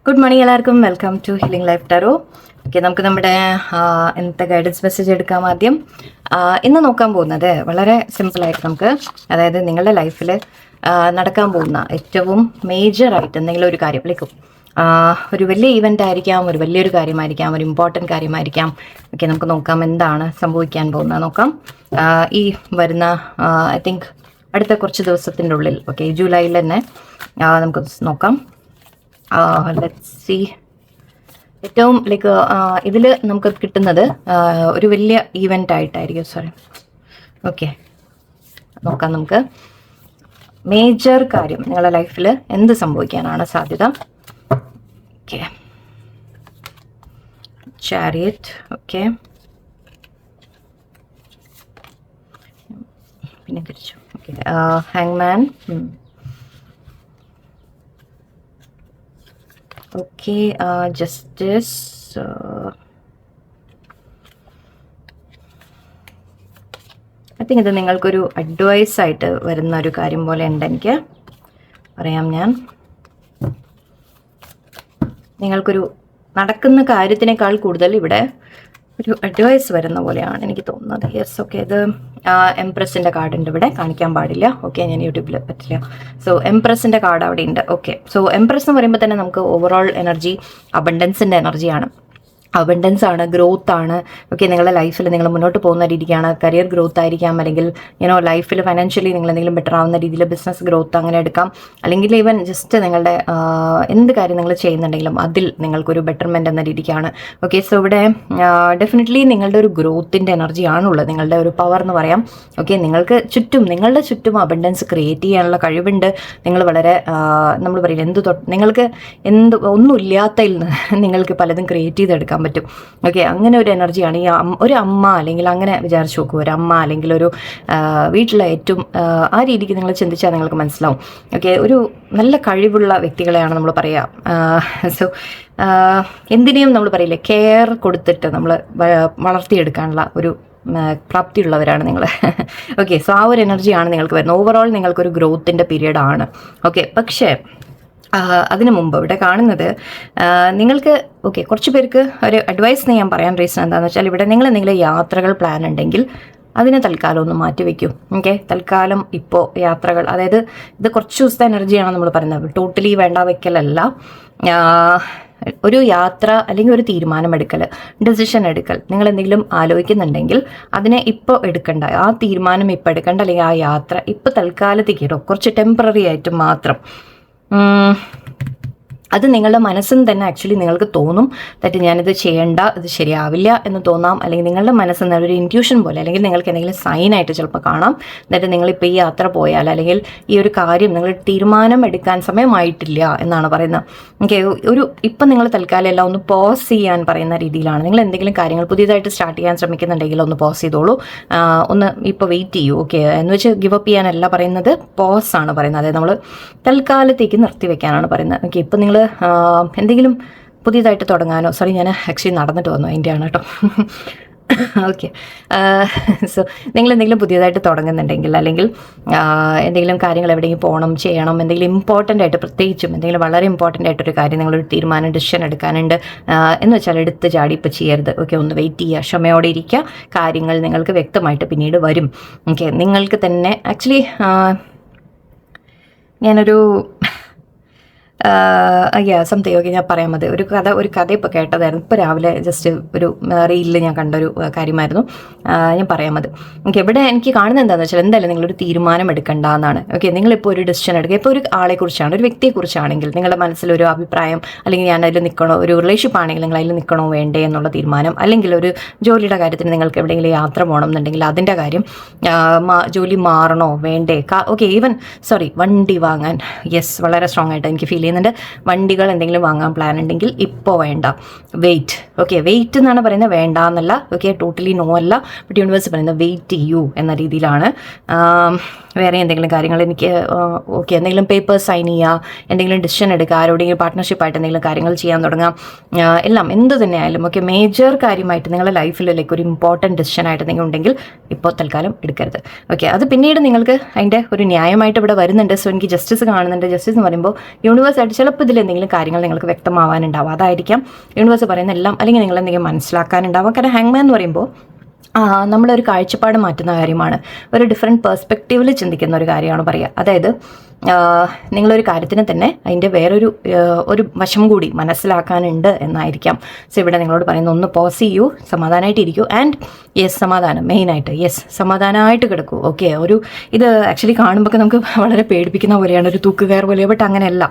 Good morning എല്ലാവർക്കും. Welcome to healing life tarot. Okay, നമുക്ക് നമ്മുടെ ഇന്നത്തെ ഗൈഡൻസ് മെസ്സേജ് എടുക്കാം. ആദ്യം ഇന്ന് നോക്കാൻ പോകുന്നത് വളരെ സിമ്പിളായിട്ട് നമുക്ക്, അതായത് നിങ്ങളുടെ ലൈഫിൽ നടക്കാൻ പോകുന്ന ഏറ്റവും മേജറായിട്ട് എന്തെങ്കിലും ഒരു കാര്യം, ഒരു വലിയ ഈവൻ്റ് ആയിരിക്കാം, ഒരു വലിയൊരു കാര്യമായിരിക്കാം, ഒരു ഇമ്പോർട്ടൻറ്റ് കാര്യമായിരിക്കാം. ഓക്കെ, നമുക്ക് നോക്കാം എന്താണ് സംഭവിക്കാൻ പോകുന്നത് നോക്കാം. ഈ വരുന്ന ഐ തിങ്ക് അടുത്ത കുറച്ച് ദിവസത്തിൻ്റെ ഉള്ളിൽ, ഓക്കെ, ജൂലൈയിൽ തന്നെ നമുക്ക് നോക്കാം. Let's see. ഏറ്റവും ഇതിൽ നമുക്ക് കിട്ടുന്നത് ഒരു വലിയ ഈവൻ്റ് ആയിട്ടായിരിക്കും. സോറി, ഓക്കെ, നോക്കാം. നമുക്ക് മേജർ കാര്യം നിങ്ങളുടെ ലൈഫിൽ എന്ത് സംഭവിക്കാനാണ് സാധ്യത? Okay, chariot. ഓക്കെ, പിന്നെ തിരിച്ചു. ഓക്കെ, ഹാങ്മാൻ. Okay, justice. ഐ തിങ്ക് ഇത് നിങ്ങൾക്കൊരു അഡ്വൈസ് ആയിട്ട് വരുന്ന ഒരു കാര്യം പോലെ ഉണ്ട്. എനിക്ക് പറയാം, ഞാൻ നിങ്ങൾക്കൊരു നടക്കുന്ന കാര്യത്തിനേക്കാൾ കൂടുതൽ ഇവിടെ ഒരു അഡ്വൈസ് വരുന്ന പോലെയാണ് എനിക്ക് തോന്നുന്നത്. യെസ്, ഓക്കെ, ഇത് എംപ്രസിൻ്റെ കാർഡ് ഉണ്ട് ഇവിടെ, കാണിക്കാൻ പാടില്ല. ഓക്കെ, ഞാൻ യൂട്യൂബിൽ പറ്റില്ല. സോ എംപ്രസിൻ്റെ കാർഡ് അവിടെ ഉണ്ട്. ഓക്കെ, സോ എംപ്രസ് എന്ന് പറയുമ്പോൾ തന്നെ നമുക്ക് ഓവറോൾ എനർജി അബണ്ടൻസിൻ്റെ എനർജിയാണ്. അബണ്ടൻസ് ആണ്, ഗ്രോത്ത് ആണ്. ഓക്കെ, നിങ്ങളുടെ ലൈഫിൽ നിങ്ങൾ മുന്നോട്ട് പോകുന്ന രീതിക്കാണ്. കരിയർ ഗ്രോത്ത് ആയിരിക്കാം, അല്ലെങ്കിൽ ലൈഫിൽ ഫൈനാൻഷ്യലി നിങ്ങൾ എന്തെങ്കിലും ബെറ്റർ ആവുന്ന രീതിയിൽ ബിസിനസ് ഗ്രോത്ത് അങ്ങനെ എടുക്കാം. അല്ലെങ്കിൽ ഈവൻ ജസ്റ്റ് നിങ്ങളുടെ എന്ത് കാര്യം നിങ്ങൾ ചെയ്യുന്നുണ്ടെങ്കിലും അതിൽ നിങ്ങൾക്കൊരു ബെറ്റർമെൻറ്റ് എന്ന രീതിക്കാണ്. ഓക്കെ, സോ ഇവിടെ ഡെഫിനറ്റ്ലി നിങ്ങളുടെ ഒരു ഗ്രോത്തിൻ്റെ എനർജിയാണുള്ളത്, നിങ്ങളുടെ ഒരു പവർ എന്ന് പറയാം. ഓക്കെ, നിങ്ങൾക്ക് ചുറ്റും, നിങ്ങളുടെ ചുറ്റും അബണ്ടൻസ് ക്രിയേറ്റ് ചെയ്യാനുള്ള കഴിവുണ്ട്. നിങ്ങൾ വളരെ നമ്മൾ പറയില്ല, നിങ്ങൾക്ക് ഒന്നുമില്ലാത്തതിൽ നിന്ന് നിങ്ങൾക്ക് പലതും ക്രിയേറ്റ് ചെയ്തെടുക്കാം പറ്റും. ഓക്കെ, അങ്ങനെ ഒരു എനർജിയാണ് ഈ ഒരു അമ്മ, അല്ലെങ്കിൽ അങ്ങനെ വിചാരിച്ചു നോക്കൂ, ഒരു അമ്മ അല്ലെങ്കിൽ ഒരു വീട്ടിലെ ഏറ്റവും ആ രീതിക്ക് നിങ്ങൾ ചിന്തിച്ചാൽ നിങ്ങൾക്ക് മനസ്സിലാവും. ഓക്കെ, ഒരു നല്ല കഴിവുള്ള വ്യക്തികളെയാണ് നമ്മൾ പറയുക. സോ എന്തിനേയും നമ്മൾ പറയില്ലേ, കെയർ കൊടുത്തിട്ട് നമ്മൾ വളർത്തിയെടുക്കാനുള്ള ഒരു പ്രാപ്തിയുള്ളവരാണ് നിങ്ങൾ. ഓക്കെ, സോ ആ ഒരു എനർജിയാണ് നിങ്ങൾക്ക് വരുന്നത്. ഓവറോൾ നിങ്ങൾക്കൊരു ഗ്രോത്തിൻ്റെ പീരീഡാണ്. ഓക്കെ, പക്ഷേ അതിനു മുമ്പ് ഇവിടെ കാണുന്നത് നിങ്ങൾക്ക്, ഓക്കെ, കുറച്ച് പേർക്ക് ഒരു അഡ്വൈസ് ഞാൻ പറയാൻ റീസൺ എന്താണെന്ന് വെച്ചാൽ, ഇവിടെ നിങ്ങൾ എന്തെങ്കിലും യാത്രകൾ പ്ലാൻ ഉണ്ടെങ്കിൽ അതിനെ തൽക്കാലം ഒന്ന് മാറ്റി വയ്ക്കും. ഓക്കെ, തൽക്കാലം ഇപ്പോൾ യാത്രകൾ, അതായത് ഇത് കുറച്ച് ദിവസത്തെ എനർജിയാണ് നമ്മൾ പറയുന്നത്, ടോട്ടലി വേണ്ട വയ്ക്കലല്ല. ഒരു യാത്ര അല്ലെങ്കിൽ ഒരു തീരുമാനമെടുക്കൽ, ഡിസിഷൻ എടുക്കൽ, നിങ്ങൾ എന്തെങ്കിലും ആലോചിക്കുന്നുണ്ടെങ്കിൽ അതിനെ ഇപ്പോൾ എടുക്കണ്ട, ആ തീരുമാനം ഇപ്പോൾ എടുക്കണ്ട, അല്ലെങ്കിൽ ആ യാത്ര ഇപ്പോൾ തൽക്കാലത്തേക്ക് കുറച്ച് ടെമ്പററി ആയിട്ട് മാത്രം. അത് നിങ്ങളുടെ മനസ്സിന് തന്നെ ആക്ച്വലി നിങ്ങൾക്ക് തോന്നും ദാറ്റ് ഞാനിത് ചെയ്യേണ്ട, ഇത് ശരിയാവില്ല എന്ന് തോന്നാം. അല്ലെങ്കിൽ നിങ്ങളുടെ മനസ്സിൽ ഒരു ഇൻറ്റ്യൂഷൻ പോലെ, അല്ലെങ്കിൽ നിങ്ങൾക്ക് എന്തെങ്കിലും സൈനായിട്ട് ചിലപ്പോൾ കാണാം ദാറ്റ് നിങ്ങളിപ്പോൾ ഈ യാത്ര പോയാൽ, അല്ലെങ്കിൽ ഈ ഒരു കാര്യം നിങ്ങൾ തീരുമാനം എടുക്കാൻ സമയമായിട്ടില്ല എന്നാണ് പറയുന്നത്. ഓക്കെ, ഇപ്പം നിങ്ങൾ തൽക്കാലം എല്ലാം ഒന്ന് പോസ് ചെയ്യാൻ പറയുന്ന രീതിയിലാണ്. നിങ്ങൾ എന്തെങ്കിലും കാര്യങ്ങൾ പുതിയതായിട്ട് സ്റ്റാർട്ട് ചെയ്യാൻ ശ്രമിക്കുന്നുണ്ടെങ്കിൽ ഒന്ന് പോസ് ചെയ്തോളൂ, ഒന്ന് ഇപ്പോൾ വെയിറ്റ് ചെയ്യൂ. ഓക്കെ, എന്ന് വെച്ച് ഗിവ് അപ്പ് ചെയ്യാനല്ല പറയുന്നത്, പോസ് ആണ് പറയുന്നത്. അതായത് നമ്മൾ തൽക്കാലത്തേക്ക് നിർത്തിവെക്കാനാണ് പറയുന്നത്. ഓക്കെ, ഇപ്പം നിങ്ങൾ എന്തെങ്കിലും പുതിയതായിട്ട് തുടങ്ങാനോ, സോറി, ഞാൻ ആക്ച്വലി നടന്നിട്ട് വന്നു, അതിൻ്റെയാണ് കേട്ടോ. ഓക്കെ, സോ നിങ്ങൾ എന്തെങ്കിലും പുതിയതായിട്ട് തുടങ്ങുന്നുണ്ടെങ്കിൽ, അല്ലെങ്കിൽ എന്തെങ്കിലും കാര്യങ്ങൾ എവിടെയെങ്കിലും പോകണം, ചെയ്യണം, എന്തെങ്കിലും ഇമ്പോർട്ടൻ്റ് ആയിട്ട്, പ്രത്യേകിച്ചും എന്തെങ്കിലും വളരെ ഇമ്പോർട്ടൻ്റ് ആയിട്ടൊരു കാര്യം നിങ്ങളൊരു തീരുമാനം, ഡിസിഷൻ എടുക്കാനുണ്ട് എന്ന് വെച്ചാൽ എടുത്ത് ചാടി ഇപ്പോൾ ചെയ്യരുത്. ഓക്കെ, ഒന്ന് വെയിറ്റ് ചെയ്യുക, ക്ഷമയോടെ ഇരിക്കുക. കാര്യങ്ങൾ നിങ്ങൾക്ക് വ്യക്തമായിട്ട് പിന്നീട് വരും. ഓക്കെ, നിങ്ങൾക്ക് തന്നെ ആക്ച്വലി ഞാനൊരു സംതിങ്, ഓക്കെ, ഞാൻ പറയാൻ മതി. ഒരു കഥ ഇപ്പോൾ കേട്ടതായിരുന്നു, ഇപ്പോൾ രാവിലെ ജസ്റ്റ് ഒരു റീലിൽ ഞാൻ കണ്ടൊരു കാര്യമായിരുന്നു, ഞാൻ പറയാൻ മതി. ഓക്കെ, ഇവിടെ എനിക്ക് കാണുന്നത് എന്താണെന്ന് വെച്ചാൽ, എന്തായാലും നിങ്ങളൊരു തീരുമാനം എടുക്കേണ്ട എന്നാണ്. ഓക്കെ, നിങ്ങളിപ്പോൾ ഒരു ഡിസിഷൻ എടുക്കുക, ഇപ്പോൾ ഒരു ആളെക്കുറിച്ചാണ്, ഒരു വ്യക്തിയെക്കുറിച്ചാണെങ്കിൽ നിങ്ങളുടെ മനസ്സിലൊരു അഭിപ്രായം, അല്ലെങ്കിൽ ഞാൻ അതിൽ നിൽക്കണോ, ഒരു റിലേഷൻഷിപ്പ് ആണെങ്കിൽ നിങ്ങൾ അതിൽ നിൽക്കണോ വേണ്ടേ എന്നുള്ള തീരുമാനം, അല്ലെങ്കിൽ ഒരു ജോലിയുടെ കാര്യത്തിന് നിങ്ങൾക്ക് എവിടെയെങ്കിലും യാത്ര പോകണം എന്നുണ്ടെങ്കിൽ അതിൻ്റെ കാര്യം, ജോലി മാറണോ വേണ്ടേ, ഓക്കെ, ഈവൻ വണ്ടി വാങ്ങാൻ, യെസ്, വളരെ സ്ട്രോങ് ആയിട്ട് എനിക്ക് ഫീൽ ചെയ്യുന്നുണ്ട്. വണ്ടികൾ എന്തെങ്കിലും വാങ്ങാൻ പ്ലാൻ ഉണ്ടെങ്കിൽ ഇപ്പോൾ വേണ്ട, വെയിറ്റ്. ഓക്കെ, വെയിറ്റ് എന്നാണ് പറയുന്നത്, വേണ്ട എന്നല്ല. ഓക്കെ, ടോട്ടലി നോ അല്ല. ബട്ട് യൂണിവേഴ്സ് പറയുന്നത് വെയിറ്റ് ചെയ്യൂ എന്ന രീതിയിലാണ്. വേറെ എന്തെങ്കിലും കാര്യങ്ങൾ എനിക്ക് ഓക്കെ, എന്തെങ്കിലും പേപ്പേഴ്സ് സൈൻ ചെയ്യുക, എന്തെങ്കിലും ഡിസിഷൻ എടുക്കുക, ആരോടെങ്കിലും പാർട്ട്ണർഷിപ്പായിട്ട് എന്തെങ്കിലും കാര്യങ്ങൾ ചെയ്യാൻ തുടങ്ങാം, എല്ലാം എന്ത് തന്നെയായാലും ഓക്കെ, മേജർ കാര്യമായിട്ട് നിങ്ങളുടെ ലൈഫിൽ ലൈക്ക് ഒരു ഇമ്പോർട്ടൻറ്റ് ഡിസിഷൻ ആയിട്ട് നിങ്ങൾ ഉണ്ടെങ്കിൽ ഇപ്പോൾ തൽക്കാലം എടുക്കരുത്. ഓക്കെ, അത് പിന്നീട് നിങ്ങൾക്ക് അതിൻ്റെ ഒരു ന്യായമായിട്ട് ഇവിടെ വരുന്നുണ്ട്. സോ എനിക്ക് ജസ്റ്റിസ് കാണുന്നുണ്ട്. ജസ്റ്റിസ് എന്ന് പറയുമ്പോൾ യൂണിവേഴ്സായിട്ട് ചിലപ്പോൾ ഇതിൽ എന്തെങ്കിലും കാര്യങ്ങൾ നിങ്ങൾക്ക് വ്യക്തമാവാനുണ്ടാവും. അതായിരിക്കാം യൂണിവേഴ്സ് പറയുന്ന എല്ലാം, അല്ലെങ്കിൽ നിങ്ങൾ എന്തെങ്കിലും മനസ്സിലാക്കാനുണ്ടാവാം. കാരണം ഹാങ്മാൻ എന്ന് പറയുമ്പോൾ നമ്മളൊരു കാഴ്ചപ്പാട് മാറ്റുന്ന കാര്യമാണ്, ഒരു ഡിഫറെൻറ്റ് പെർസ്പെക്റ്റീവിൽ ചിന്തിക്കുന്ന ഒരു കാര്യമാണ് പറയുക. അതായത് നിങ്ങളൊരു കാര്യത്തിന് തന്നെ അതിൻ്റെ വേറൊരു വശം കൂടി മനസ്സിലാക്കാനുണ്ട് എന്നായിരിക്കാം. സോ ഇവിടെ നിങ്ങളോട് പറയുന്ന ഒന്ന് പോസ് ചെയ്യൂ, സമാധാനമായിട്ട് ഇരിക്കൂ. ആൻഡ് യെസ്, സമാധാനം മെയിനായിട്ട്, യെസ് സമാധാനമായിട്ട് കിടക്കൂ. ഓക്കെ, ഇത് ആക്ച്വലി കാണുമ്പോൾ നമുക്ക് വളരെ പേടിപ്പിക്കുന്ന പോലെയാണ്, ഒരു തൂക്കുകയർ പോലെ. ബട്ട് അങ്ങനെയല്ല.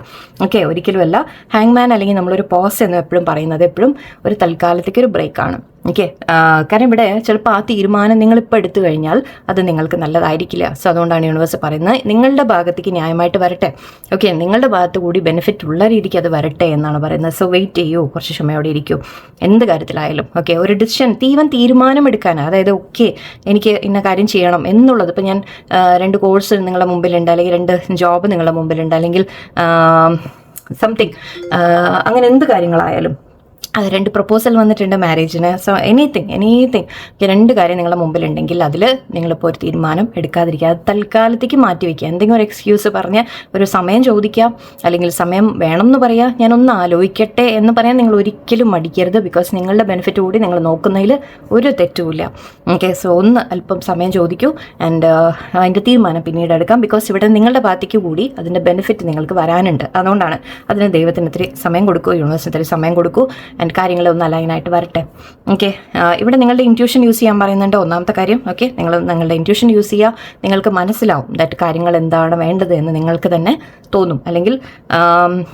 ഓക്കെ, ഒരിക്കലും അല്ല. ഹാങ്മാൻ അല്ലെങ്കിൽ നമ്മളൊരു പോസ് എന്ന് എപ്പോഴും പറയുന്നത് എപ്പോഴും ഒരു തൽക്കാലത്തേക്ക് ഒരു ബ്രേക്കാണ്. ഓക്കെ, കാരണം ഇവിടെ ചിലപ്പോൾ ആ തീരുമാനം നിങ്ങളിപ്പോൾ എടുത്തു കഴിഞ്ഞാൽ അത് നിങ്ങൾക്ക് നല്ലതായിരിക്കില്ല. സോ അതുകൊണ്ടാണ് യൂണിവേഴ്സ് പറയുന്നത് നിങ്ങളുടെ ഭാഗത്തേക്ക് ന്യായമായിട്ട് വരട്ടെ. ഓക്കെ, നിങ്ങളുടെ ഭാഗത്ത് കൂടി ബെനിഫിറ്റ് ഉള്ള രീതിക്ക് അത് വരട്ടെ എന്നാണ് പറയുന്നത്. സോ വെയിറ്റ് ചെയ്യൂ, കുറച്ച് ക്ഷമയോടെ ഇരിക്കൂ എന്ത് കാര്യത്തിലായാലും. ഓക്കെ, ഒരു ഡിസിഷൻ തീരുമാനം എടുക്കാൻ, അതായത് ഓക്കെ എനിക്ക് ഇന്ന കാര്യം ചെയ്യണം എന്നുള്ളത്. ഇപ്പോൾ ഞാൻ 2 കോഴ്സ് നിങ്ങളുടെ മുമ്പിലുണ്ട്, അല്ലെങ്കിൽ 2 ജോബ് നിങ്ങളുടെ മുമ്പിലുണ്ട്, അല്ലെങ്കിൽ സംതിങ്, അങ്ങനെ എന്ത് കാര്യങ്ങളായാലും, 2 പ്രപ്പോസൽ വന്നിട്ടുണ്ട് മാരേജിന്. സോ എനിത്തിങ് 2 കാര്യം നിങ്ങളുടെ മുമ്പിലുണ്ടെങ്കിൽ അതിൽ നിങ്ങളിപ്പോൾ ഒരു തീരുമാനം എടുക്കാതിരിക്കുക, അത് തൽക്കാലത്തേക്ക് മാറ്റി വയ്ക്കുക. എന്തെങ്കിലും ഒരു എക്സ്ക്യൂസ് പറഞ്ഞ് ഒരു സമയം ചോദിക്കാം, അല്ലെങ്കിൽ സമയം വേണം എന്ന് പറയാം, ഞാനൊന്ന് ആലോചിക്കട്ടെ എന്ന് പറയാൻ നിങ്ങൾ ഒരിക്കലും മടിക്കരുത്. ബിക്കോസ് നിങ്ങളുടെ ബെനിഫിറ്റ് കൂടി നിങ്ങൾ നോക്കുന്നതിൽ ഒരു തെറ്റുമില്ല. ഓക്കെ, സോ ഒന്ന് അല്പം സമയം ചോദിക്കൂ, ആൻഡ് അതിൻ്റെ തീരുമാനം പിന്നീട് എടുക്കാം. ബിക്കോസ് ഇവിടെ നിങ്ങളുടെ ഭാഗത്തേക്ക് കൂടി അതിൻ്റെ ബെനിഫിറ്റ് നിങ്ങൾക്ക് വരാനുണ്ട്. അതുകൊണ്ടാണ് അതിന് ദൈവത്തിന് ഇത്തിരി സമയം കൊടുക്കൂ, യൂണിവേഴ്സിന് ഇത്തിരി സമയം കൊടുക്കൂ, ആൻഡ് കാര്യങ്ങളൊന്നും അലൈനായിട്ട് വരട്ടെ. ഓക്കെ, ഇവിടെ നിങ്ങളുടെ ഇൻറ്റ്യൂഷൻ യൂസ് ചെയ്യാൻ പറയുന്നുണ്ട്. ഒന്നാമത്തെ കാര്യം, ഓക്കെ, നിങ്ങളുടെ ഇൻറ്റ്യൂഷൻ യൂസ് ചെയ്യുക. നിങ്ങൾക്ക് മനസ്സിലാവും ദാറ്റ് കാര്യങ്ങൾ എന്താണ് വേണ്ടത് എന്ന് നിങ്ങൾക്ക് തന്നെ തോന്നും. അല്ലെങ്കിൽ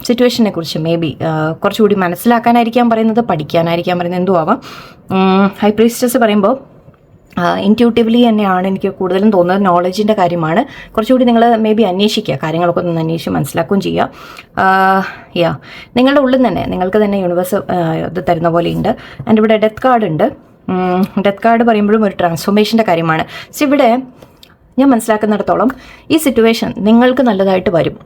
സിറ്റുവേഷനെ കുറിച്ച് മേ ബി കുറച്ചുകൂടി മനസ്സിലാക്കാനായിരിക്കാം പറയുന്നത്, പഠിക്കാനായിരിക്കാം പറയുന്നത്, എന്തോ ആവാം. ഹൈ പ്രീസ്റ്റസ് പറയുമ്പോൾ ഇൻറ്റ്യൂട്ടീവ്ലി തന്നെയാണ് എനിക്ക് കൂടുതലും തോന്നുന്നത്, നോളജിൻ്റെ കാര്യമാണ്. കുറച്ചുകൂടി നിങ്ങൾ മേ ബി അന്വേഷിക്കുക, കാര്യങ്ങളൊക്കെ ഒന്ന് അന്വേഷിച്ച് മനസ്സിലാക്കുകയും ചെയ്യുക. നിങ്ങളുടെ ഉള്ളിൽ തന്നെ നിങ്ങൾക്ക് തന്നെ യൂണിവേഴ്സ് ഇത് തരുന്ന പോലെയുണ്ട്. ആൻഡ് ഇവിടെ ഡെത്ത് കാർഡ് ഉണ്ട്. ഡെത്ത് കാർഡ് പറയുമ്പോഴും ഒരു ട്രാൻസ്ഫോർമേഷൻ്റെ കാര്യമാണ്. സോ ഇവിടെ ഞാൻ മനസ്സിലാക്കുന്നിടത്തോളം ഈ സിറ്റുവേഷൻ നിങ്ങൾക്ക് നല്ലതായിട്ട് വരും.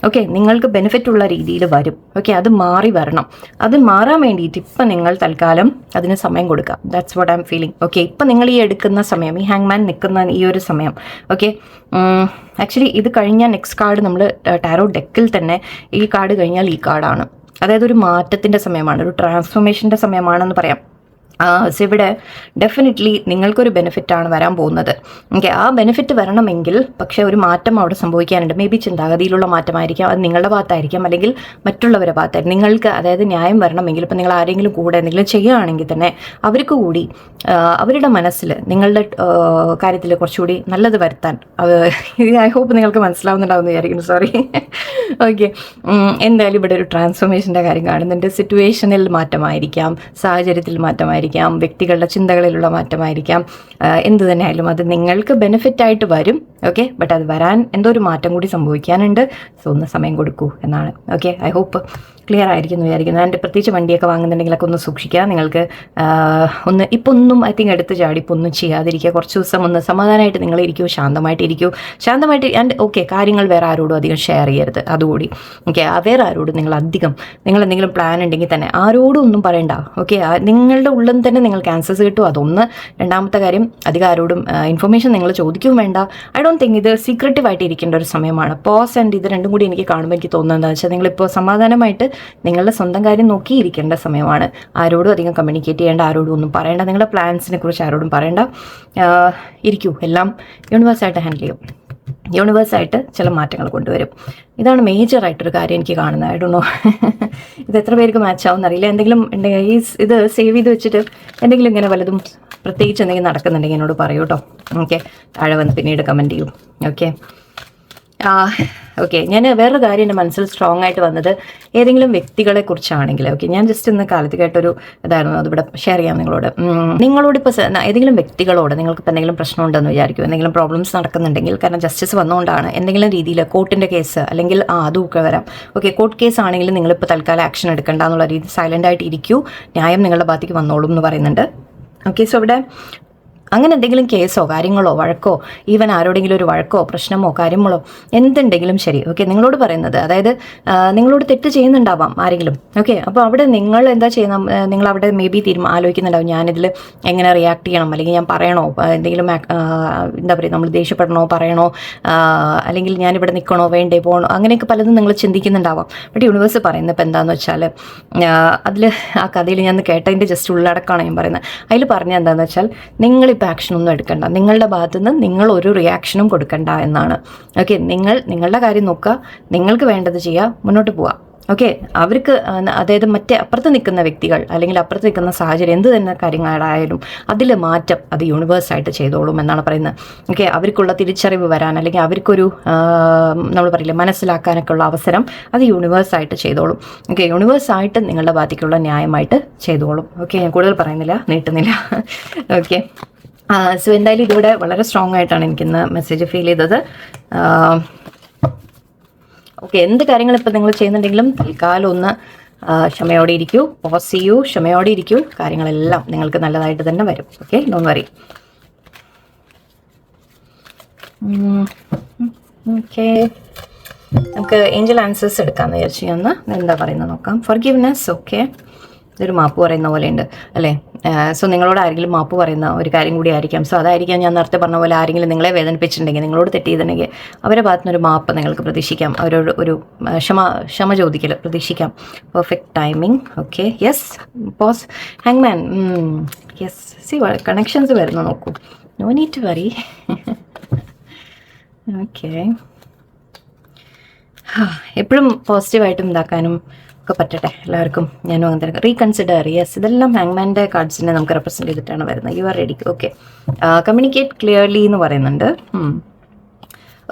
ഓക്കെ, നിങ്ങൾക്ക് ബെനിഫിറ്റ് ഉള്ള രീതിയിൽ വരും. ഓക്കെ, അത് മാറി വരണം. അത് മാറാൻ വേണ്ടിയിട്ട് ഇപ്പം നിങ്ങൾ തൽക്കാലം അതിന് സമയം കൊടുക്കുക. That's what I M feeling. Okay, ഇപ്പം നിങ്ങൾ ഈ എടുക്കുന്ന സമയം, ഈ ഹാങ്മാൻ നിൽക്കുന്ന ഈ ഒരു സമയം, ഓക്കെ, ആക്ച്വലി ഇത് കഴിഞ്ഞാൽ നെക്സ്റ്റ് കാർഡ് നമ്മൾ ടാരോ ഡെക്കിൽ തന്നെ ഈ കാർഡ് കഴിഞ്ഞാൽ ഈ കാർഡാണ്. അതായത് ഒരു മാറ്റത്തിൻ്റെ സമയമാണ്, ഒരു ട്രാൻസ്ഫോർമേഷൻ്റെ സമയമാണെന്ന് പറയാം. സോ ഇവിടെ ഡെഫിനറ്റ്ലി നിങ്ങൾക്കൊരു ബെനിഫിറ്റാണ് വരാൻ പോകുന്നത്. ഓക്കെ, ആ ബെനിഫിറ്റ് വരണമെങ്കിൽ പക്ഷേ ഒരു മാറ്റം അവിടെ സംഭവിക്കാനുണ്ട്. മേ ബി ചിന്താഗതിയിലുള്ള മാറ്റമായിരിക്കാം, അത് നിങ്ങളുടെ ഭാഗത്തായിരിക്കാം, അല്ലെങ്കിൽ മറ്റുള്ളവരുടെ ഭാഗത്തായിരിക്കും. നിങ്ങൾക്ക് അതായത് ന്യായം വരണമെങ്കിൽ ഇപ്പം നിങ്ങൾ ആരെങ്കിലും കൂടെ എന്തെങ്കിലും ചെയ്യുകയാണെങ്കിൽ തന്നെ അവർക്ക് കൂടി അവരുടെ മനസ്സിൽ നിങ്ങളുടെ കാര്യത്തിൽ കുറച്ചുകൂടി നല്ലത് വരുത്താൻ, ഐ ഹോപ്പ് നിങ്ങൾക്ക് മനസ്സിലാവുന്നുണ്ടാവുമെന്ന് വിചാരിക്കുന്നു. സോറി. ഓക്കെ, എന്തായാലും ഇവിടെ ഒരു ട്രാൻസ്ഫോർമേഷൻ്റെ കാര്യം കാണുന്നുണ്ട്. സിറ്റുവേഷനിൽ മാറ്റമായിരിക്കാം, സാഹചര്യത്തിൽ മാറ്റമായിരിക്കാം, വ്യക്തികളുടെ ചിന്തകളിലുള്ള മാറ്റമായിരിക്കാം, എന്ത് തന്നെയായാലും അത് നിങ്ങൾക്ക് ബെനിഫിറ്റായിട്ട് വരും. ഓക്കെ, ബട്ട് അത് വരാൻ എന്തോ ഒരു മാറ്റം കൂടി സംഭവിക്കാനുണ്ട്. സോ ഒന്ന് സമയം കൊടുക്കൂ എന്നാണ്. ഓക്കെ, ഐ ഹോപ്പ് ക്ലിയർ ആയിരിക്കുന്നു വിചാരിക്കുന്നു. ആൻഡ് പ്രത്യേകിച്ച് വണ്ടിയൊക്കെ വാങ്ങുന്നുണ്ടെങ്കിലൊക്കെ ഒന്ന് സൂക്ഷിക്കുക. നിങ്ങൾക്ക് ഒന്ന് ഇപ്പോൾ ഒന്നും ഐ തിങ്ക് എടുത്ത് ചാടി ഇപ്പോൾ ഒന്നും ചെയ്യാതിരിക്കുക. കുറച്ച് ദിവസം ഒന്ന് സമാധാനമായിട്ട് നിങ്ങൾ ഇരിക്കൂ, ശാന്തമായിട്ട്. ആൻഡ് ഓക്കെ, കാര്യങ്ങൾ വേറെ ആരോടും അധികം ഷെയർ ചെയ്യരുത്, അതുകൂടി. ഓക്കെ, വേറെ ആരോടും നിങ്ങൾ എന്തെങ്കിലും പ്ലാൻ ഉണ്ടെങ്കിൽ തന്നെ ആരോടും ഒന്നും പറയണ്ട. ഓക്കെ, നിങ്ങളുടെ ഉള്ളിൽ തന്നെ നിങ്ങൾക്ക് ആൻസേഴ്സ് കിട്ടും, അതൊന്ന്. രണ്ടാമത്തെ കാര്യം, അധികം ആരോടും ഇൻഫർമേഷൻ നിങ്ങൾ ചോദിക്കുകയും വേണ്ട. ഐ ഡോണ്ട് തിങ്ക് ഇത് സീക്രട്ടീവായിട്ട് ഇരിക്കേണ്ട ഒരു സമയമാണ്. പോസ് ആൻഡ് ഇത് രണ്ടും കൂടി എനിക്ക് കാണുമ്പോൾ എനിക്ക് തോന്നുന്നത് എന്താണെന്ന് വെച്ചാൽ നിങ്ങളിപ്പോൾ സമാധാനമായിട്ട് നിങ്ങളുടെ സ്വന്തം കാര്യം നോക്കിയിരിക്കേണ്ട സമയമാണ്. ആരോടും അധികം കമ്മ്യൂണിക്കേറ്റ് ചെയ്യേണ്ട, ആരോടും ഒന്നും പറയേണ്ട, നിങ്ങളുടെ പ്ലാൻസിനെ കുറിച്ച് ആരോടും പറയേണ്ട. ഇരിക്കൂ, എല്ലാം യൂണിവേഴ്സായിട്ട് ഹാൻഡിൽ ചെയ്യും. യൂണിവേഴ്സായിട്ട് ചില മാറ്റങ്ങൾ കൊണ്ടുവരും. ഇതാണ് മേജറായിട്ടൊരു കാര്യം എനിക്ക് കാണുന്നത്. ഐ ഡോണ്ട് നോ ഇത് എത്ര പേർക്ക് മാച്ച് ആവുമെന്ന് അറിയില്ല. എന്തെങ്കിലും ഉണ്ടെങ്കിൽ ഇത് സേവ് ചെയ്ത് വെച്ചിട്ട് എന്തെങ്കിലും ഇങ്ങനെ വല്ലതും പ്രത്യേകിച്ച് എന്തെങ്കിലും നടക്കുന്നുണ്ടെങ്കിൽ എന്നോട് പറയൂ കേട്ടോ. ഓക്കെ, താഴെ വന്ന് പിന്നീട് കമൻറ്റ് ചെയ്യൂ. ഓക്കെ, ഓക്കെ, ഞാൻ വേറൊരു കാര്യം എൻ്റെ മനസ്സിൽ സ്ട്രോങ് ആയിട്ട് വന്നത് ഏതെങ്കിലും വ്യക്തികളെ കുറിച്ചാണെങ്കിൽ, ഓക്കെ, ഞാൻ ജസ്റ്റ് ഇന്ന് കാലത്ത് കേട്ടൊരു ഇതായിരുന്നു, അതിവിടെ ഷെയർ ചെയ്യാം നിങ്ങളോട് ഇപ്പോൾ ഏതെങ്കിലും വ്യക്തികളോട് നിങ്ങൾക്ക് ഇപ്പോൾ എന്തെങ്കിലും പ്രശ്നമുണ്ടെന്ന് വിചാരിക്കും, എന്തെങ്കിലും പ്രോബ്ലംസ് നടക്കുന്നുണ്ടെങ്കിൽ, കാരണം ജസ്റ്റിസ് വന്നുകൊണ്ടാണ്, എന്തെങ്കിലും രീതിയിൽ കോർട്ടിൻ്റെ കേസ് അല്ലെങ്കിൽ അതുമൊക്കെ വരാം. ഓക്കെ, കോർട്ട് കേസ് ആണെങ്കിൽ നിങ്ങളിപ്പോൾ തൽക്കാലം ആക്ഷൻ എടുക്കേണ്ട എന്നുള്ള രീതി സൈലൻ്റ് ആയിട്ട് ഇരിക്കൂ, ന്യായം നിങ്ങളുടെ ഭാഗത്തേക്ക് വന്നോളും എന്ന് പറയുന്നുണ്ട്. ഓക്കെ, സോ ഇവിടെ അങ്ങനെ എന്തെങ്കിലും കേസോ കാര്യങ്ങളോ വഴക്കോ, ഈവൻ ആരോടെങ്കിലും ഒരു വഴക്കോ പ്രശ്നമോ കാര്യങ്ങളോ എന്തുണ്ടെങ്കിലും ശരി, ഓക്കെ, നിങ്ങളോട് പറയുന്നത്, അതായത് നിങ്ങളോട് തെറ്റ് ചെയ്യുന്നുണ്ടാവാം ആരെങ്കിലും. ഓക്കെ, അപ്പോൾ അവിടെ നിങ്ങൾ എന്താ ചെയ്യുന്ന, നിങ്ങൾ അവിടെ മേ ബി ആലോചിക്കുന്നുണ്ടാവും, ഞാനിതിൽ എങ്ങനെ റിയാക്ട് ചെയ്യണം, അല്ലെങ്കിൽ ഞാൻ പറയണോ, എന്തെങ്കിലും എന്താ പറയുക, നമ്മൾ ദേഷ്യപ്പെടണോ പറയണോ, അല്ലെങ്കിൽ ഞാനിവിടെ നിൽക്കണോ വേണ്ടേ പോകണോ, അങ്ങനെയൊക്കെ പലതും നിങ്ങൾ ചിന്തിക്കുന്നുണ്ടാവാം. ബട്ട് യൂണിവേഴ്സ് പറയുന്നത് ഇപ്പോൾ എന്താണെന്ന് വെച്ചാൽ, അതിൽ ആ കഥയിൽ ഞാൻ കേട്ടതിൻ്റെ ജസ്റ്റ് ഉള്ളടക്കമാണ് ഞാൻ പറയുന്നത്. അതിൽ പറഞ്ഞത് എന്താണെന്ന് വെച്ചാൽ, നിങ്ങളിപ്പോൾ ആക്ഷനൊന്നും എടുക്കണ്ട, നിങ്ങളുടെ ഭാഗത്തു നിന്ന് നിങ്ങൾ ഒരു റിയാക്ഷനും കൊടുക്കണ്ട എന്നാണ്. ഓക്കെ, നിങ്ങളുടെ കാര്യം നോക്കുക, നിങ്ങൾക്ക് വേണ്ടത് ചെയ്യുക, മുന്നോട്ട് പോവുക. ഓക്കെ, അവർക്ക് അതായത് മറ്റേ അപ്പുറത്ത് നിൽക്കുന്ന വ്യക്തികൾ അല്ലെങ്കിൽ അപ്പുറത്ത് നിൽക്കുന്ന സാഹചര്യം എന്ത് തന്നെ കാര്യങ്ങളായാലും അതിൽ മാറ്റം അത് യൂണിവേഴ്സായിട്ട് ചെയ്തോളും എന്നാണ് പറയുന്നത്. ഓക്കെ, അവർക്കുള്ള തിരിച്ചറിവ് വരാൻ അല്ലെങ്കിൽ അവർക്കൊരു നമ്മൾ പറയില്ലേ മനസ്സിലാക്കാനൊക്കെ ഉള്ള അവസരം അത് യൂണിവേഴ്സായിട്ട് ചെയ്തോളും. ഓക്കെ, യൂണിവേഴ്സായിട്ട് നിങ്ങളുടെ ഭാഗത്തേക്കുള്ള ന്യായമായിട്ട് ചെയ്തോളും. ഓക്കെ, ഞാൻ കൂടുതൽ പറയുന്നില്ല, നീട്ടുന്നില്ല. ഓക്കെ, സോ എന്തായാലും ഇതിവിടെ വളരെ സ്ട്രോങ് ആയിട്ടാണ് എനിക്കിന്ന് മെസ്സേജ് ഫീൽ ചെയ്തത്. ഓക്കെ, എന്ത് കാര്യങ്ങൾ ഇപ്പോൾ നിങ്ങൾ ചെയ്യുന്നുണ്ടെങ്കിലും തൽക്കാലം ഒന്ന് ക്ഷമയോടെ ഇരിക്കൂ, പോസ് ചെയ്യൂ, ക്ഷമയോടെ ഇരിക്കൂ, കാര്യങ്ങളെല്ലാം നിങ്ങൾക്ക് നല്ലതായിട്ട് തന്നെ വരും. Okay, don't worry. ഓക്കെ, നമുക്ക് ഏഞ്ചൽ ആൻസേഴ്സ് എടുക്കാമെന്ന് വിചാരിച്ചു. ഒന്ന് എന്താ പറയുന്നത് നോക്കാം. ഫർഗിവ്നെസ്. ഓക്കെ, ഇതൊരു മാപ്പ് പറയുന്ന പോലെയുണ്ട് അല്ലേ? സോ നിങ്ങളോട് ആരെങ്കിലും മാപ്പ് പറയുന്ന ഒരു കാര്യം കൂടി ആയിരിക്കാം. സോ അതായിരിക്കാം ഞാൻ നേരത്തെ പറഞ്ഞ പോലെ, ആരെങ്കിലും നിങ്ങളെ വേദനിപ്പിച്ചിട്ടുണ്ടെങ്കിൽ, നിങ്ങളോട് തെറ്റ് ചെയ്തിട്ടുണ്ടെങ്കിൽ അവരെ ഭാഗത്തുനിന്നൊരു മാപ്പ് നിങ്ങൾക്ക് പ്രതീക്ഷിക്കാം, അവരോട് ഒരു ക്ഷമ ചോദിക്കൽ പ്രതീക്ഷിക്കാം. Perfect timing. Okay, yes, pause, ഹാങ്മാൻ. യെസ്, സി കണക്ഷൻസ് വരുന്നു നോക്കൂ, no need to worry. Okay, എപ്പോഴും പോസിറ്റീവായിട്ടും ഇതാക്കാനും ഒക്കെ പറ്റട്ടെ എല്ലാവർക്കും. ഞാനും അങ്ങനെ തന്നെ. റീകൺസിഡർ. യെസ്, ഇതെല്ലാം ഹാങ്മാൻ്റെ കാർഡ്സിനെ നമുക്ക് റെപ്രസെൻറ്റ് ചെയ്തിട്ടാണ് വരുന്നത്. You are ready. Okay, communicate clearly എന്ന് പറയുന്നുണ്ട്.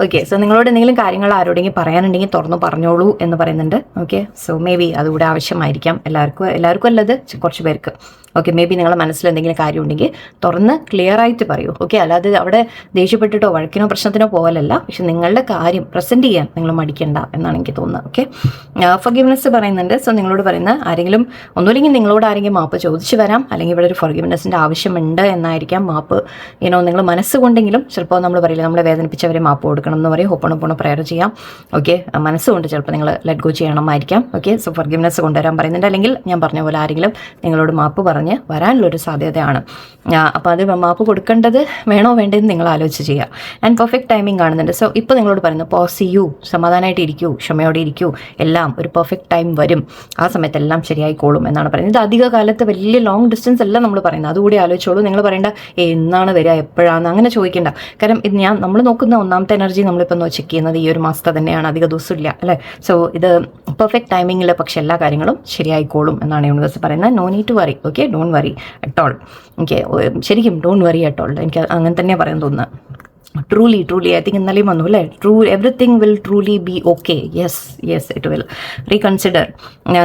ഓക്കെ, സോ നിങ്ങളോട് എന്തെങ്കിലും കാര്യങ്ങൾ ആരോടെങ്കിലും പറയാനുണ്ടെങ്കിൽ തുറന്നു പറഞ്ഞോളൂ എന്ന് പറയുന്നുണ്ട്. ഓക്കെ, സോ മേ ബി അതുകൂടെ ആവശ്യമായിരിക്കാം എല്ലാവർക്കും അല്ലത്, കുറച്ച് പേർക്ക്. ഓക്കെ, മേ ബി നിങ്ങളുടെ മനസ്സിൽ എന്തെങ്കിലും കാര്യം ഉണ്ടെങ്കിൽ തുറന്ന് ക്ലിയർ ആയിട്ട് പറയൂ. ഓക്കെ, അല്ലാതെ അവിടെ ദേഷ്യപ്പെട്ടിട്ടോ വഴക്കിനോ പ്രശ്നത്തിനോ പോകലല്ല, പക്ഷെ നിങ്ങളുടെ കാര്യം പ്രസൻറ്റ് ചെയ്യാൻ നിങ്ങൾ മടിക്കണ്ട എന്നാണ് എനിക്ക് തോന്നുന്നത്. ഓക്കെ, ഫർഗിവ്നെസ് പറയുന്നുണ്ട്. സോ നിങ്ങളോട് പറയുന്ന ആരെങ്കിലും ഒന്നുമില്ലെങ്കിൽ നിങ്ങളോട് ആരെങ്കിലും മാപ്പ് ചോദിച്ചു വരാം, അല്ലെങ്കിൽ ഇവിടെ ഒരു ഫർഗിവ്നെസ്സിൻ്റെ ആവശ്യമുണ്ട് എന്നായിരിക്കാം. മാപ്പ് നിങ്ങൾ മനസ്സുകൊണ്ടെങ്കിലും ചിലപ്പോൾ നമ്മൾ പറയില്ല, നമ്മളെ വേദനിപ്പിച്ചവരെ മാപ്പ് കൊടുക്കണം എന്ന് പറയും. ഹോപ്പണ പ്രയർ ചെയ്യാം. ഓക്കെ, മനസ്സുകൊണ്ട് ചിലപ്പോൾ നിങ്ങൾ ലെറ്റ് ഗോ ചെയ്യണമായിരിക്കാം. ഓക്കെ, സോ ഫർഗിവ്നെസ് കൊണ്ടുവരാൻ പറയുന്നുണ്ട്. അല്ലെങ്കിൽ ഞാൻ പറഞ്ഞ പോലെ ആരെങ്കിലും നിങ്ങളോട് മാപ്പ് പറഞ്ഞ് വരാനുള്ളൊരു സാധ്യതയാണ്. അപ്പോൾ അത് മാപ്പ് കൊടുക്കേണ്ടത് വേണോ വേണ്ടതെന്ന് നിങ്ങൾ ആലോചിച്ച് ചെയ്യുക. ആൻഡ് പെർഫെക്റ്റ് ടൈമിംഗ് കാണുന്നുണ്ട്. സോ ഇപ്പോൾ നിങ്ങളോട് പറയുന്നു, പോസ് ചെയ്യൂ, സമാധാനമായിട്ട് ഇരിക്കൂ, ക്ഷമയോടെ ഇരിക്കൂ, എല്ലാം ഒരു പെർഫെക്റ്റ് ടൈം വരും, ആ സമയത്ത് എല്ലാം ശരിയായിക്കോളും എന്നാണ് പറയുന്നത്. ഇത് അധിക കാലത്ത് വലിയ ലോങ് ഡിസ്റ്റൻസ് അല്ല നമ്മൾ പറയുന്നത്, അതുകൂടി ആലോചിച്ചോളൂ. നിങ്ങൾ പറയേണ്ട എന്നാണ് വരിക, എപ്പോഴാണ് അങ്ങനെ ചോദിക്കേണ്ട. കാരണം ഇത് നമ്മൾ നോക്കുന്ന ഒന്നാമത്തെ എനർജി നമ്മളിപ്പോൾ ചെക്ക് ചെയ്യുന്നത് ഈ ഒരു മാസത്തെ തന്നെയാണ്, അധിക ദിവസമില്ല അല്ലേ? സോ ഇത് പെർഫെക്റ്റ് ടൈമിങ്ങിൽ പക്ഷെ എല്ലാ കാര്യങ്ങളും ശരിയായിക്കോളും എന്നാണ് യൂണിവേഴ്സ് പറയുന്നത്. No need to worry. Okay, don't worry at all. Okay, ശരിക്കും ഡോണ്ട് വറി അറ്റ് ഓൾ. എനിക്ക് അങ്ങനെ തന്നെയാണ് പറയാൻ തോന്നുന്നത്. ട്രൂലി ഐ തിങ്ക് ഇന്നലെയും വന്നു അല്ലേ, everything will truly B okay. Yes it will. Reconsider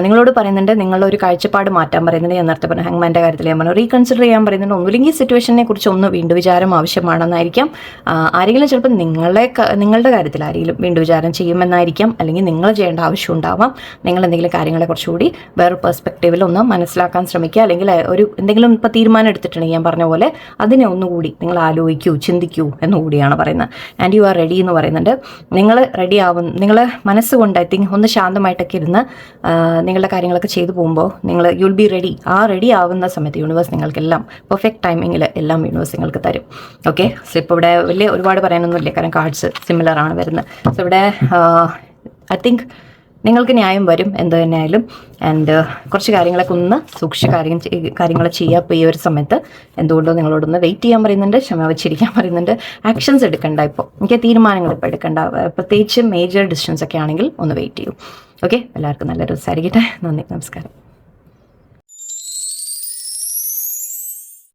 നിങ്ങളോട് പറയുന്നുണ്ട്, നിങ്ങളൊരു കാഴ്ചപ്പാട് മാറ്റാൻ പറയുന്നുണ്ട്. ഞാൻ നേരത്തെ പറഞ്ഞ ഹാങ്മാൻ്റെ കാര്യത്തിൽ ഞാൻ പറഞ്ഞു, റീകൺസിഡർ ചെയ്യാൻ പറയുന്നുണ്ട്. ഒന്നുമില്ലെങ്കിൽ സിറ്റുവേഷനെ കുറിച്ച് ഒന്ന് വീണ്ടും വിചാരം ആവശ്യമാണെന്നായിരിക്കാം. ആരെങ്കിലും ചിലപ്പോൾ നിങ്ങളുടെ കാര്യത്തിൽ ആരെങ്കിലും വീണ്ടും വിചാരം ചെയ്യുമെന്നായിരിക്കാം, അല്ലെങ്കിൽ നിങ്ങൾ ചെയ്യേണ്ട ആവശ്യം ഉണ്ടാവാം. നിങ്ങൾ എന്തെങ്കിലും കാര്യങ്ങളെ കുറച്ചുകൂടി വേറെ പെർസ്പെക്റ്റീവിൽ ഒന്ന് മനസ്സിലാക്കാൻ ശ്രമിക്കുക, അല്ലെങ്കിൽ എന്തെങ്കിലും ഇപ്പോൾ തീരുമാനം എടുത്തിട്ടുണ്ടെങ്കിൽ ഞാൻ പറഞ്ഞ പോലെ അതിനെ ഒന്നുകൂടി നിങ്ങൾ ആലോചിക്കൂ, ചിന്തിക്കൂ എന്നുകൂടി പറയുന്നത്. ആൻഡ് യു ആർ റെഡി എന്ന് പറയുന്നുണ്ട്. നിങ്ങൾ റെഡി നിങ്ങൾ മനസ്സുകൊണ്ട് ഐ തിങ്ക് ഒന്ന് ശാന്തമായിട്ടൊക്കെ ഇരുന്ന് നിങ്ങളുടെ കാര്യങ്ങളൊക്കെ ചെയ്തു പോകുമ്പോൾ യുൽ ബി റെഡി. ആ റെഡി ആവുന്ന സമയത്ത് യൂണിവേഴ്സ് നിങ്ങൾക്കെല്ലാം പെർഫെക്റ്റ് ടൈമിങ്ങിൽ എല്ലാം യൂണിവേഴ്സ് നിങ്ങൾക്ക് തരും. ഓക്കെ, സോ ഇപ്പോൾ ഇവിടെ വലിയ ഒരുപാട് പറയാനൊന്നുമില്ല, കാരണം കാർഡ്സ് സിമിലർ ആണ് വരുന്നത്. സോ ഇവിടെ ഐ തിങ്ക് നിങ്ങൾക്ക് ന്യായം വരും എന്ത് തന്നെയായാലും. ആൻഡ് കുറച്ച് കാര്യങ്ങളൊക്കെ ഒന്ന് സൂക്ഷിച്ച് കാര്യങ്ങൾ ചെയ്യുക. അപ്പോൾ ഈ ഒരു സമയത്ത് എന്തുകൊണ്ടോ നിങ്ങളോടൊന്ന് വെയിറ്റ് ചെയ്യാൻ പറയുന്നുണ്ട്, ക്ഷമ വെച്ചിരിക്കാൻ പറയുന്നുണ്ട്. ആക്ഷൻസ് എടുക്കണ്ട, ഇപ്പോൾ എനിക്ക് തീരുമാനങ്ങൾ ഇപ്പോൾ എടുക്കണ്ട, പ്രത്യേകിച്ച് മേജർ ഡിസിഷൻസ് ഒക്കെ ആണെങ്കിൽ ഒന്ന് വെയിറ്റ് ചെയ്യൂ. ഓക്കെ, എല്ലാവർക്കും നല്ലൊരു ദിവസമായിരിക്കട്ടെ. നന്ദി, നമസ്കാരം.